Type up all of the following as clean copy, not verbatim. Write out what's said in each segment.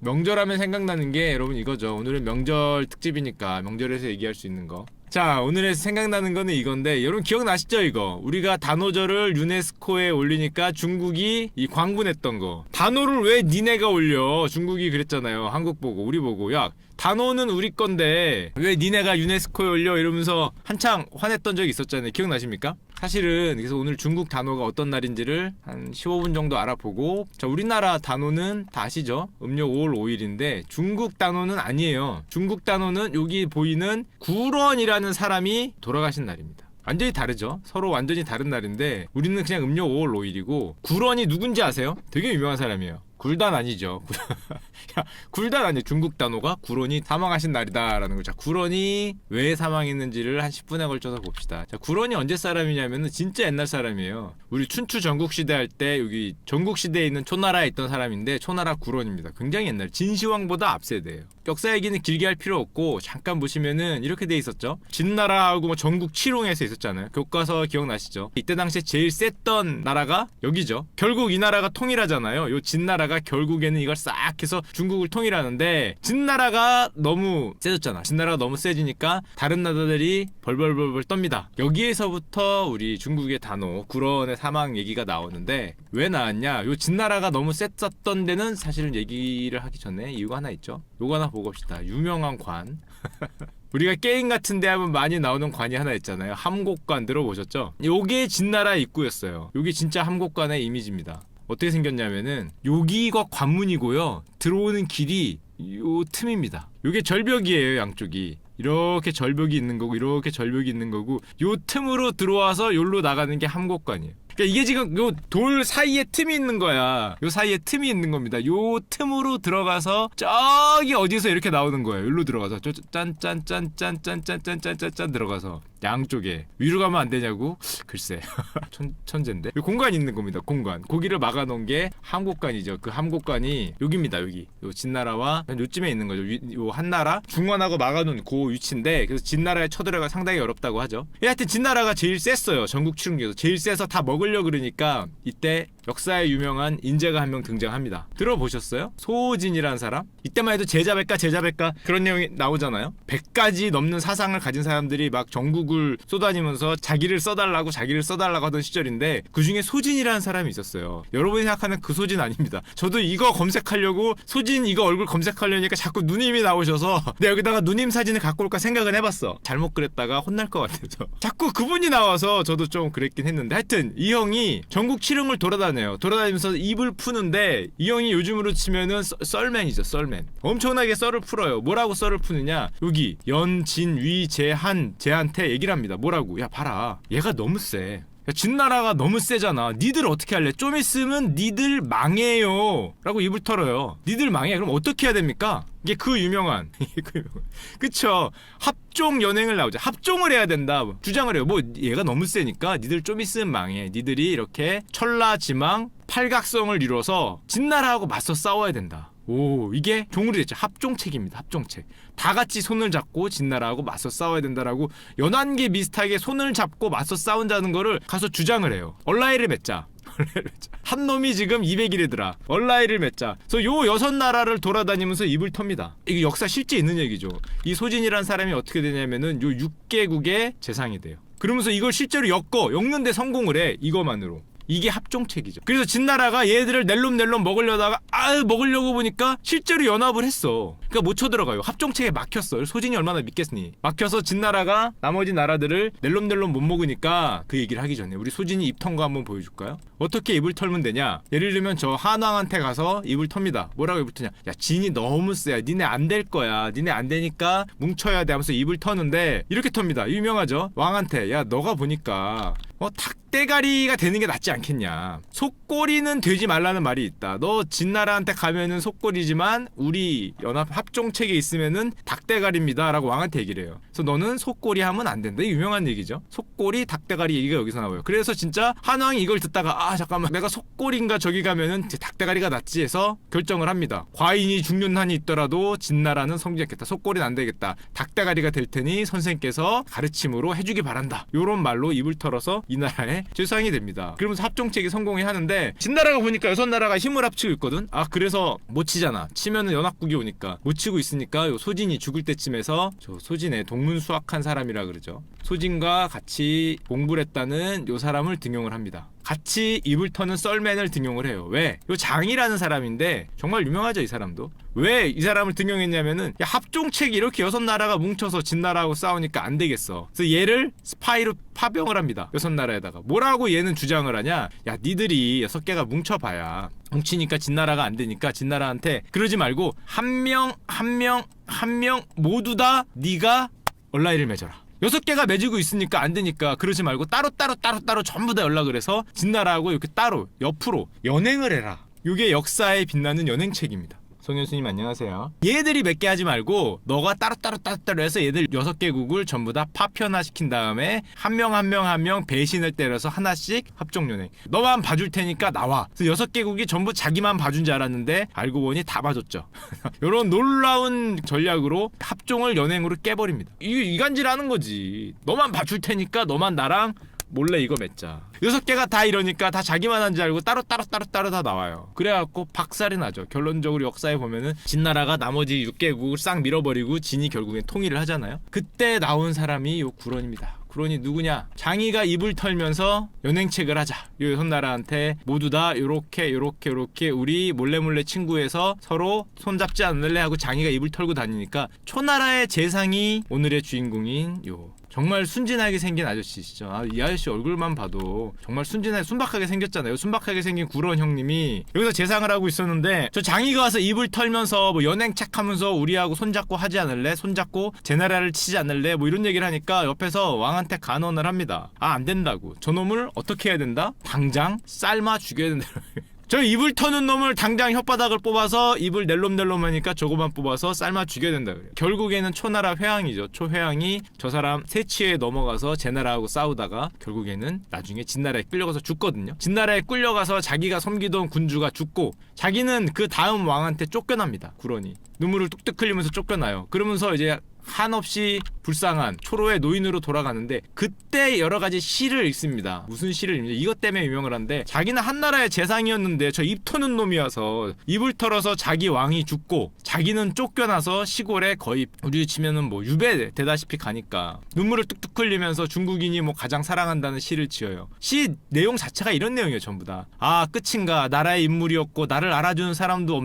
명절하면 생각나는 게 여러분 이거죠. 오늘은 명절 특집이니까 명절에서 얘기할 수 있는 거. 자, 오늘에서 생각나는 거는 이건데 여러분 기억나시죠 이거? 우리가 단오절을 유네스코에 올리니까 중국이 이 광분했던 거. 단오를 왜 니네가 올려? 중국이 그랬잖아요. 한국 보고 우리 보고 야 단오는 우리 건데 왜 니네가 유네스코에 올려? 이러면서 한창 화냈던 적이 있었잖아요. 기억나십니까? 사실은 그래서 오늘 중국 단오가 어떤 날인지를 한 15분 정도 알아보고, 자, 우리나라 단오는 다 아시죠? 음력 5월 5일인데 중국 단오는 아니에요. 중국 단오는 여기 보이는 구런이라는 사람이 돌아가신 날입니다. 완전히 다르죠? 서로 완전히 다른 날인데 우리는 그냥 음력 5월 5일이고 구런이 누군지 아세요? 되게 유명한 사람이에요. 굴단 아니죠. 야, 굴단 아니에요. 중국 단오가 구런이 사망하신 날이다라는 거. 자, 구런이 왜 사망했는지를 한 10분에 걸쳐서 봅시다. 자, 구런이 언제 사람이냐면은 진짜 옛날 사람이에요. 우리 춘추 전국시대 할 때 여기 전국시대에 있는 초나라에 있던 사람인데 초나라 구런입니다. 굉장히 옛날, 진시황보다 앞세대예요. 역사 얘기는 길게 할 필요 없고 잠깐 보시면은 이렇게 돼 있었죠. 진나라하고 뭐 전국 칠홍에서 있었잖아요. 교과서 기억나시죠? 이때 당시에 제일 셌던 나라가 여기죠. 결국 이 나라가 통일하잖아요. 요 진나라가 결국에는 이걸 싹 해서 중국을 통일하는데 진나라가 너무 세졌잖아. 진나라가 너무 세지니까 다른 나라들이 벌벌벌벌 떱니다. 여기에서부터 우리 중국의 단오 구런의 사망 얘기가 나오는데 왜 나왔냐? 요 진나라가 너무 셌었던 데는 사실은 얘기를 하기 전에 이유가 하나 있죠. 요거 하나 보고 봅시다. 유명한 관. 우리가 게임 같은 데 하면 많이 나오는 관이 하나 있잖아요. 함곡관 들어보셨죠? 요게 진나라 입구였어요. 요게 진짜 함곡관의 이미지입니다. 어떻게 생겼냐면은 여기가 관문이고요. 들어오는 길이 요 틈입니다. 요게 절벽이에요. 양쪽이. 이렇게 절벽이 있는 거고 이렇게 절벽이 있는 거고 요 틈으로 들어와서 요로 나가는 게 함곡관이에요. 그러니까 이게 지금 요 돌 사이에 틈이 있는 거야. 요 사이에 틈이 있는 겁니다. 요 틈으로 들어가서 저기 어디서 이렇게 나오는 거예요. 여기로 들어가서 짠짠짠짠짠짠짠짠짠짠 들어가서 양쪽에 위로 가면 안 되냐고? 글쎄 천재인데 공간이 있는 겁니다. 공간. 거기를 막아놓은 게 함곡관이죠. 그 함곡관이 여기입니다. 여기 요 진나라와 요쯤에 있는 거죠. 요 한나라 중원하고 막아놓은 그 위치인데 그래서 진나라에 쳐들어가 상당히 어렵다고 하죠. 하여튼 진나라가 제일 셌어요. 전국 칠흥에서 제일 세서 다 먹으려 그러니까 이때 역사에 유명한 인재가 한 명 등장합니다. 들어보셨어요? 소호진이라는 사람? 이때만 해도 제자백가 그런 내용이 나오잖아요. 100가지 넘는 사상을 가진 사람들이 막 전국을 쏘다니면서 자기를 써달라고 하던 시절인데 그 중에 소진이라는 사람이 있었어요. 여러분이 생각하는 그 소진 아닙니다. 저도 이거 검색하려고 소진 이거 얼굴 검색하려니까 자꾸 누님이 나오셔서 내가 여기다가 누님 사진을 갖고 올까 생각은 해봤어. 잘못 그랬다가 혼날 것 같아서 자꾸 그분이 나와서 저도 좀 그랬긴 했는데 하여튼 이 형이 전국 칠흥을 돌아다니면서 입을 푸는데 이 형이 요즘으로 치면은 썰맨이죠. 썰맨. 엄청나게 썰을 풀어요. 뭐라고 썰을 푸느냐, 여기 연, 진, 위, 제, 한, 쟤한테 얘기를 합니다. 뭐라고? 야 봐라, 얘가 너무 세. 진나라가 너무 세잖아. 니들 어떻게 할래? 좀 있으면 니들 망해요 라고 입을 털어요. 니들 망해. 그럼 어떻게 해야 됩니까? 이게 그 유명한 그쵸, 합종 연행을 나오죠. 합종을 해야 된다 주장을 해요. 뭐 얘가 너무 세니까 니들 좀 있으면 망해. 니들이 이렇게 천라지망 팔각성을 이뤄서 진나라하고 맞서 싸워야 된다. 오, 이게 종으로 됐죠. 합종책입니다. 합종책. 다 같이 손을 잡고 진나라하고 맞서 싸워야 된다라고 연안개 비슷하게 손을 잡고 맞서 싸운다는 거를 가서 주장을 해요. 얼라이를 맺자. 한 놈이 지금 200일이더라. 얼라이를 맺자. 그래서 요 6나라를 돌아다니면서 입을 텁니다. 이게 역사 실제 있는 얘기죠. 이 소진이란 사람이 어떻게 되냐면은 요 6개국의 재상이 돼요. 그러면서 이걸 실제로 엮는데 성공을 해. 이거만으로. 이게 합종책이죠. 그래서 진나라가 얘들을 낼름낼름 먹으려다가 먹으려고 보니까 실제로 연합을 했어. 그러니까 못 쳐들어가요. 합종책에 막혔어. 소진이 얼마나 믿겠니? 막혀서 진나라가 나머지 나라들을 낼름낼름 못 먹으니까 그 얘기를 하기 전에 우리 소진이 입 턴 거 한번 보여줄까요? 어떻게 입을 털면 되냐? 예를 들면 저 한왕한테 가서 입을 텁니다. 뭐라고 입을 터냐? 야, 진이 너무 세야. 니네 안 될 거야. 니네 안 되니까 뭉쳐야 돼 하면서 입을 터는데 이렇게 텁니다. 유명하죠? 왕한테 야, 너가 보니까 닭대가리가 되는 게 낫지 않겠냐. 속꼬리는 되지 말라는 말이 있다. 너 진나라한테 가면은 속꼬리지만 우리 연합 합종책에 있으면은 닭대가리입니다라고 왕한테 얘기를 해요. 그래서 너는 속꼬리 하면 안 된다. 유명한 얘기죠. 속꼬리 닭대가리 얘기가 여기서 나와요. 그래서 진짜 한왕이 이걸 듣다가 아 잠깐만 내가 속꼬리인가 저기 가면은 닭대가리가 낫지 해서 결정을 합니다. 과인이 죽는 한이 있더라도 진나라는 성지 않겠다. 속꼬리는 안 되겠다. 닭대가리가 될 테니 선생께서 가르침으로 해주기 바란다. 요런 말로 입을 털어서 이 나라의 최상이 됩니다. 그러면서 합종책이 성공이 하는데 진나라가 보니까 6나라가 힘을 합치고 있거든. 아 그래서 못 치잖아. 치면은 연합국이 오니까 못 치고 있으니까 요 소진이 죽을 때쯤에서 저 소진의 동문수학한 사람이라 그러죠. 소진과 같이 공부를 했다는 요 사람을 등용을 합니다. 같이 입을 터는 썰맨을 등용을 해요. 왜? 요 장이라는 사람인데 정말 유명하죠 이 사람도. 왜 이 사람을 등용했냐면은 야, 합종책이 이렇게 6나라가 뭉쳐서 진나라하고 싸우니까 안 되겠어. 그래서 얘를 스파이로 파병을 합니다. 6나라에다가. 뭐라고 얘는 주장을 하냐? 야 니들이 6개가 뭉쳐봐야 뭉치니까 진나라가 안 되니까 진나라한테 그러지 말고 한 명 모두 다 네가 얼라이를 맺어라. 6개가 맺고 있으니까 안 되니까 그러지 말고 따로 전부 다 연락을 해서 진나라하고 이렇게 따로 옆으로 연행을 해라. 이게 역사에 빛나는 연행책입니다. 성현 스님 안녕하세요. 얘들이 몇 개 하지 말고 너가 따로 해서 얘들 6개국을 전부 다 파편화시킨 다음에 한 명 배신을 때려서 하나씩 합종연행. 너만 봐줄 테니까 나와. 그래서 6개국이 전부 자기만 봐준 줄 알았는데 알고 보니 다 봐줬죠. 이런 놀라운 전략으로 합종을 연행으로 깨버립니다. 이게 이간질하는 거지. 너만 봐줄 테니까 너만 나랑 몰래 이거 맺자. 6개가 다 이러니까 다 자기만 한 줄 알고 따로 다 나와요. 그래갖고 박살이 나죠. 결론적으로 역사에 보면은 진나라가 나머지 6개국을 싹 밀어버리고 진이 결국엔 통일을 하잖아요. 그때 나온 사람이 요 구런입니다. 구런이 누구냐? 장이가 입을 털면서 연행책을 하자. 요 6나라한테 모두 다 요렇게 우리 몰래 친구해서 서로 손잡지 않을래 하고 장이가 입을 털고 다니니까 초나라의 재상이 오늘의 주인공인 요 정말 순진하게 생긴 아저씨시죠. 아, 이 아저씨 얼굴만 봐도 정말 순박하게 생겼잖아요. 순박하게 생긴 구런 형님이 여기서 재상을 하고 있었는데 저 장이가 와서 입을 털면서 뭐 연행책 하면서 우리하고 손잡고 하지 않을래? 손잡고 제 나라를 치지 않을래? 뭐 이런 얘기를 하니까 옆에서 왕한테 간언을 합니다. 아, 안 된다고. 저놈을 어떻게 해야 된다? 당장 삶아 죽여야 된다. 저 입을 터는 놈을 당장 혓바닥을 뽑아서 입을 낼름낼름 하니까 저거만 뽑아서 삶아 죽여야 된다 그래요. 결국에는 초나라 회왕이죠. 초회왕이 저 사람 세치에 넘어가서 제 나라하고 싸우다가 결국에는 나중에 진나라에 끌려가서 죽거든요. 진나라에 끌려가서 자기가 섬기던 군주가 죽고 자기는 그 다음 왕한테 쫓겨납니다. 구런이 눈물을 뚝뚝 흘리면서 쫓겨나요. 그러면서 이제 한없이 불쌍한 초로의 노인으로 돌아가는데 그때 여러가지 시를 읽습니다. 무슨 시를 읽냐? 이것 때문에 유명을 한데 자기는 한나라의 재상이었는데 저 입 터는 놈이 와서 입을 털어서 자기 왕이 죽고 자기는 쫓겨나서 시골에 거의 우리 치면은 뭐 유배 되다시피 가니까 눈물을 뚝뚝 흘리면서 중국인이 뭐 가장 사랑한다는 시를 지어요. 시 내용 자체가 이런 내용이에요. 전부 다. 아 끝인가? 나라의 인물이었고 나를 알아주는 사람도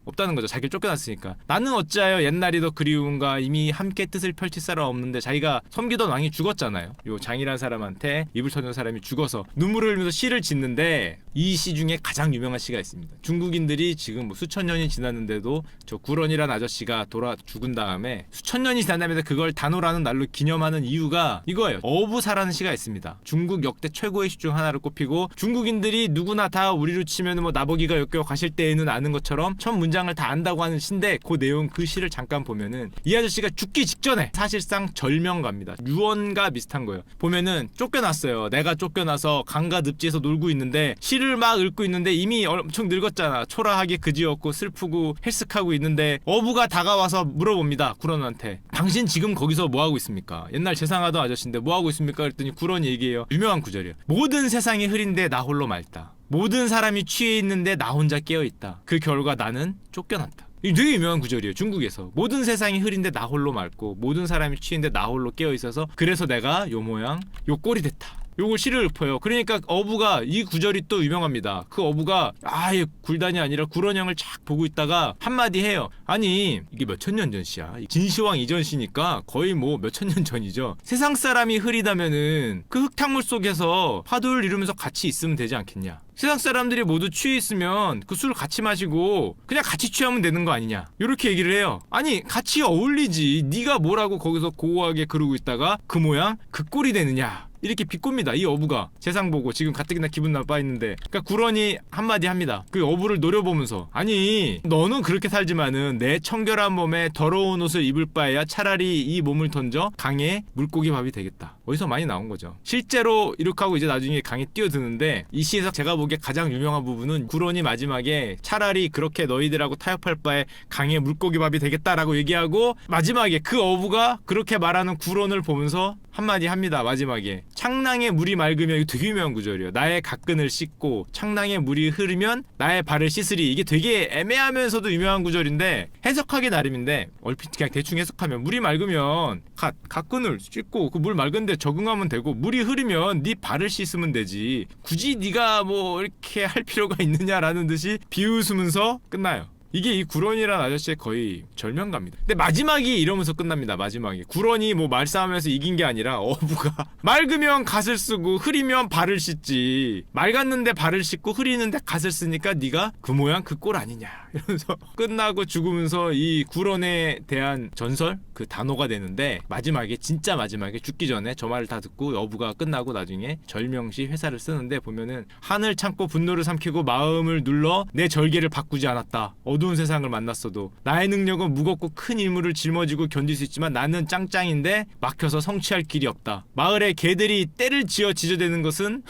없다는 거죠. 자기를 쫓겨났으니까. 나는 어찌하여 옛날이 더 그리운가. 이미 함께 뜻을 펼칠 사람 없는데 자기가 섬기던 왕이 죽었잖아요. 요 장이라는 사람한테 입을 터는 사람이 죽어서 눈물을 흘리면서 시를 짓는데 이 시 중에 가장 유명한 시가 있습니다. 중국인들이 지금 뭐 수천 년이 지났는데도 저 구런이라는 아저씨가 죽은 다음에 수천 년이 지난 다음에 그걸 단오라는 날로 기념하는 이유가 이거예요. 어부사라는 시가 있습니다. 중국 역대 최고의 시 중 하나를 꼽히고 중국인들이 누구나 다 우리로 치면 뭐 나보기가 역겨워 가실 때에는 아는 것처럼 첫 문장을 다 안다고 하는 시인데 그 내용 그 시를 잠깐 보면은 이 아저씨가 죽기 직전에 사실상 절명가입니다. 유언가 비슷한 거예요. 보면은 쫓겨났어요. 내가 쫓겨나서 강가 늪지에서 놀고 있는데 시를 막 읽고 있는데 이미 엄청 늙었잖아. 초라하게 그지없고 슬프고 헬쓱하고 있는데 어부가 다가와서 물어봅니다. 구런한테 당신 지금 거기서 뭐하고 있습니까? 옛날 재상하던 아저씨인데 뭐하고 있습니까? 그랬더니 구런이 얘기해요. 유명한 구절이에요. 모든 세상이 흐린데 나 홀로 맑다. 모든 사람이 취해 있는데 나 혼자 깨어 있다. 그 결과 나는 쫓겨났다. 이 되게 유명한 구절이에요. 중국에서 모든 세상이 흐린데 나 홀로 맑고 모든 사람이 취인데 나 홀로 깨어 있어서 그래서 내가 요 모양 요 꼴이 됐다. 요걸 시를 읊어요. 그러니까 어부가 이 구절이 또 유명합니다. 그 어부가 아예 굴단이 아니라 구런형을 쫙 보고 있다가 한마디 해요. 아니 이게 몇천 년 전 시야. 진시황 이전 시니까 거의 뭐 몇천 년 전이죠. 세상 사람이 흐리다면은 그 흙탕물 속에서 파도를 이루면서 같이 있으면 되지 않겠냐. 세상 사람들이 모두 취해 있으면 그 술을 같이 마시고 그냥 같이 취하면 되는 거 아니냐. 이렇게 얘기를 해요. 아니 같이 어울리지. 네가 뭐라고 거기서 고고하게 그러고 있다가 그 모양 그 꼴이 되느냐. 이렇게 비꼬입니다. 이 어부가 세상 보고 지금 가뜩이나 기분 나빠 있는데, 그러니까 구런이 한마디 합니다. 그 어부를 노려보면서, 아니 너는 그렇게 살지만은 내 청결한 몸에 더러운 옷을 입을 바에야 차라리 이 몸을 던져 강에 물고기 밥이 되겠다. 어디서 많이 나온 거죠. 실제로 이렇게 하고 이제 나중에 강에 뛰어드는데, 이 시에서 제가 보기에 가장 유명한 부분은 구런이 마지막에 차라리 그렇게 너희들하고 타협할 바에 강에 물고기 밥이 되겠다라고 얘기하고, 마지막에 그 어부가 그렇게 말하는 구런을 보면서 한마디 합니다. 마지막에 창낭에 물이 맑으면, 이거 되게 유명한 구절이에요. 나의 가끈을 씻고 창낭에 물이 흐르면 나의 발을 씻으리. 이게 되게 애매하면서도 유명한 구절인데 해석하기 나름인데, 얼핏 그냥 대충 해석하면 물이 맑으면 가끈을 씻고 그 물 맑은데 적응하면 되고, 물이 흐르면 네 발을 씻으면 되지 굳이 네가 뭐 이렇게 할 필요가 있느냐라는 듯이 비웃으면서 끝나요. 이게 이 구런이라는 아저씨의 거의 절명가입니다. 근데 마지막이 이러면서 끝납니다. 마지막에 구런이 뭐 말싸움에서 이긴 게 아니라 어부가 맑으면 갓을 쓰고 흐리면 발을 씻지, 맑았는데 발을 씻고 흐리는데 갓을 쓰니까 네가 그 모양 그 꼴 아니냐 이러면서 끝나고 죽으면서 이 구런에 대한 전설 그 단호가 되는데, 마지막에 진짜 마지막에 죽기 전에 저 말을 다 듣고 어부가 끝나고 나중에 절명시 회사를 쓰는데 보면은, 하늘 참고 분노를 삼키고 마음을 눌러 내 절개를 바꾸지 않았다. 어두운 세상을 만났어도 나의 능력은 무겁고 큰 인물을 짊어지고 견딜 수 있지만 나는 짱짱인데 막혀서 성취할 길이 없다. 마을에 개들이 떼를 지어 지저대는 것은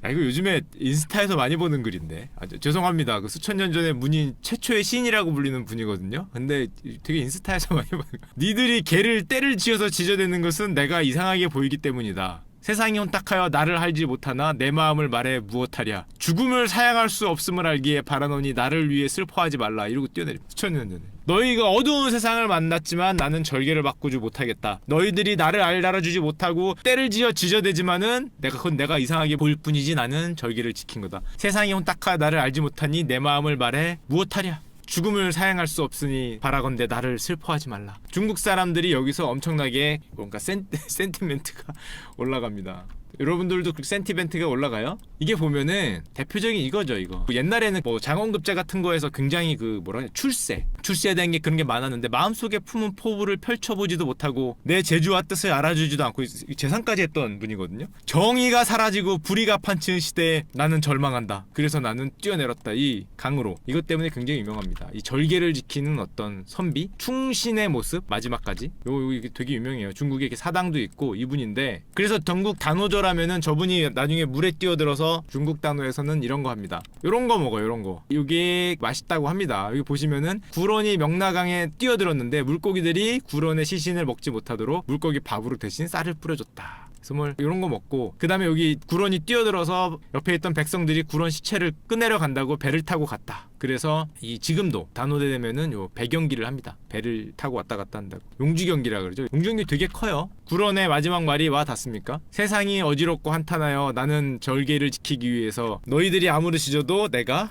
야, 이거 요즘에 인스타에서 많이 보는 글인데, 죄송합니다. 그 수천 년 전에 문인 최초의 신이라고 불리는 분이거든요. 근데 되게 인스타에서 많이 보는 니들이 개를 떼를 지어서 지저대는 것은 내가 이상하게 보이기 때문이다. 세상이 혼탁하여 나를 알지 못하나 내 마음을 말해 무엇하랴. 죽음을 사양할 수 없음을 알기에 바라노니 나를 위해 슬퍼하지 말라. 이러고 뛰어내립니다. 수천 년 전에. 너희가 어두운 세상을 만났지만 나는 절개를 바꾸지 못하겠다. 너희들이 나를 알아주지 못하고 때를 지어 지저대지만은 그건 내가 이상하게 보일 뿐이지 나는 절개를 지킨 거다. 세상이 혼탁하 나를 알지 못하니 내 마음을 말해 무엇하랴. 죽음을 사양할 수 없으니 바라건대 나를 슬퍼하지 말라. 중국 사람들이 여기서 엄청나게 뭔가 센티멘트가 올라갑니다. 여러분들도 그 센티멘트가 올라가요? 이게 보면은 대표적인 이거죠. 이거 옛날에는 뭐 장원급제 같은 거에서 굉장히 그 뭐라 해야, 출세에 대한 게 그런 게 많았는데, 마음속에 품은 포부를 펼쳐보지도 못하고 내 재주와 뜻을 알아주지도 않고 재산까지 했던 분이거든요. 정의가 사라지고 불의가 판치는 시대에 나는 절망한다. 그래서 나는 뛰어내렸다. 이 강으로. 이것 때문에 굉장히 유명합니다. 이 절개를 지키는 어떤 선비, 충신의 모습, 마지막까지. 이게 되게 유명해요. 중국에 이렇게 사당도 있고 이분인데, 그래서 전국 단오절 하면은 저분이 나중에 물에 뛰어들어서 중국 단어에서는 이런 거 합니다. 요런 거 먹어요. 요런 거. 이게 맛있다고 합니다. 여기 보시면은 구런이 명나강에 뛰어들었는데 물고기들이 구런의 시신을 먹지 못하도록 물고기 밥으로 대신 쌀을 뿌려줬다. 그래서 뭐 이런 거 먹고, 그 다음에 여기 구런이 뛰어들어서 옆에 있던 백성들이 구런 시체를 꺼내려 간다고 배를 타고 갔다. 그래서 이 지금도 단오대 되면은 요 배경기를 합니다. 배를 타고 왔다 갔다 한다고. 용주경기라 그러죠. 용주경기 되게 커요. 구런의 마지막 말이 와 닿습니까? 세상이 어지럽고 한탄하여 나는 절개를 지키기 위해서 너희들이 아무리 지져도 내가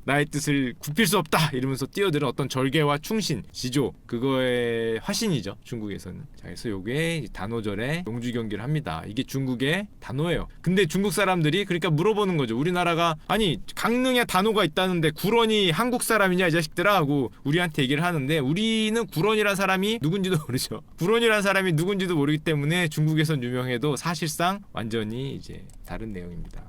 나의 뜻을 굽힐 수 없다 이러면서 뛰어드는 어떤 절개와 충신, 지조, 그거의 화신이죠. 중국에서는. 자, 그래서 요게 단오절에 용주경기를 합니다. 이게 중국의 단오예요. 근데 중국 사람들이 그러니까 물어보는 거죠. 우리나라가 아니 강릉에 단오가 있다는데 구런이 한국 사람이냐 이 자식들아 하고 우리한테 얘기를 하는데, 우리는 구런이란 사람이 누군지도 모르죠. 구런이란 사람이 누군지도 모르기 때문에 중국에선 유명해도 사실상 완전히 이제 다른 내용입니다.